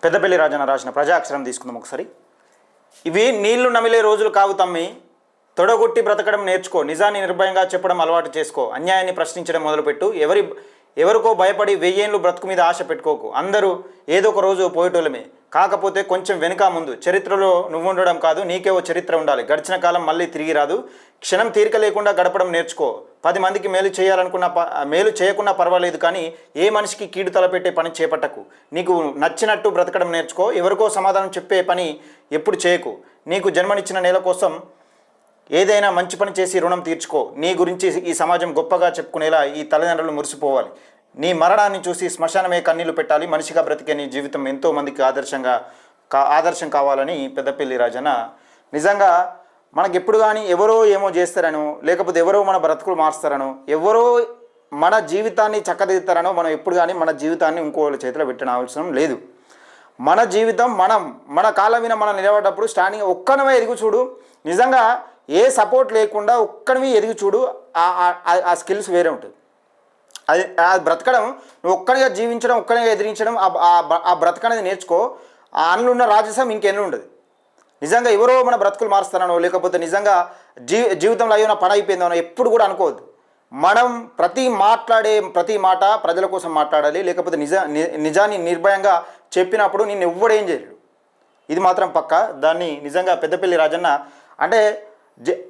పెద్దపల్లి రాజన్న రాసిన ప్రజాక్షరం తీసుకుందాం ఒకసారి. ఇవి నీళ్లు నమిలే రోజులు కావు తమ్మి, తొడగొట్టి బ్రతకడం నేర్చుకో, నిజాన్ని నిర్భయంగా చెప్పడం అలవాటు చేసుకో, అన్యాయాన్ని ప్రశ్నించడం మొదలుపెట్టు, ఎవరికో భయపడి వెయ్యేళ్ళు బ్రతుకు మీద ఆశ పెట్టుకోకు. అందరూ ఏదో ఒక రోజు పోయేటోళ్ళమే, కాకపోతే కొంచెం వెనుక ముందు. చరిత్రలో నువ్వు ఉండడం కాదు, నీకే ఓ చరిత్ర ఉండాలి. గడిచిన కాలం మళ్ళీ తిరిగి రాదు, క్షణం తీరిక లేకుండా గడపడం నేర్చుకో. 10 మందికి మేలు చేయకున్నా పర్వాలేదు, కానీ ఏ మనిషికి కీడు తలపెట్టే పని చేపట్టకు. నీకు నచ్చినట్టు బ్రతకడం నేర్చుకో, ఎవరికో సమాధానం చెప్పే పని ఎప్పుడు చేయకు. నీకు జన్మనిచ్చిన నేల కోసం ఏదైనా మంచి పని చేసి రుణం తీర్చుకో. నీ గురించి ఈ సమాజం గొప్పగా చెప్పుకునేలా ఈ తల్లిదండ్రులు మురిసిపోవాలి. నీ మరణాన్ని చూసి శ్మశానమే కన్నీళ్లు పెట్టాలి. మనిషిగా బ్రతికే నీ జీవితం ఎంతో మందికి ఆదర్శం కావాలని పెద్దపల్లి రాజన్న. నిజంగా మనకు ఎప్పుడు కానీ ఎవరో ఏమో చేస్తారనో, లేకపోతే ఎవరో మన బ్రతుకులు మారుస్తారనో, ఎవరో మన జీవితాన్ని చక్కదిద్దుతారనో మనం ఎప్పుడు కానీ మన జీవితాన్ని ఇంకోళ్ళ చేతిలో పెట్టిన అవసరం లేదు. మన జీవితం మన కాళ్ళ మీద మనం నిలబడ్డప్పుడు స్టాండింగ్ ఒక్కనమే ఎదుగు చూడు. నిజంగా ఏ సపోర్ట్ లేకుండా ఒక్కనివి ఎదిగి చూడు, ఆ స్కిల్స్ వేరే ఉంటుంది. అది బ్రతకడం, నువ్వు ఒక్కనిగా జీవించడం, ఒక్కనిగా ఎదిరించడం, ఆ బ్రతకనేది నేర్చుకో. ఆ అందులో రాజసం ఇంకెన్నో ఉండదు. నిజంగా ఎవరో మన బ్రతుకులు మారుస్తానో, లేకపోతే నిజంగా జీవితంలో అయ్యో నా పని అయిపోయిందనో ఎప్పుడు కూడా అనుకోవద్దు. మనం మాట్లాడే ప్రతి మాట ప్రజల కోసం మాట్లాడాలి. లేకపోతే నిజాన్ని నిర్భయంగా చెప్పినప్పుడు నిన్ను ఎవ్వడేం చేయలేడు. ఇది మాత్రం పక్కా. దాన్ని నిజంగా పెద్దపల్లి రాజన్న అంటే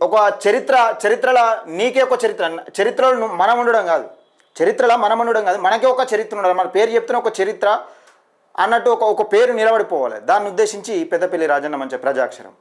ఒక చరిత్రలో నీకే ఒక చరిత్రలో మనం ఉండడం కాదు, మనకే ఒక చరిత్ర ఉండాలి. మన పేరు చెప్తున్న ఒక చరిత్ర అన్నట్టు ఒక పేరు నిలబడిపోవాలి. దాన్ని ఉద్దేశించి పెద్దపల్లి రాజన్న మంచి ప్రజాక్షరం.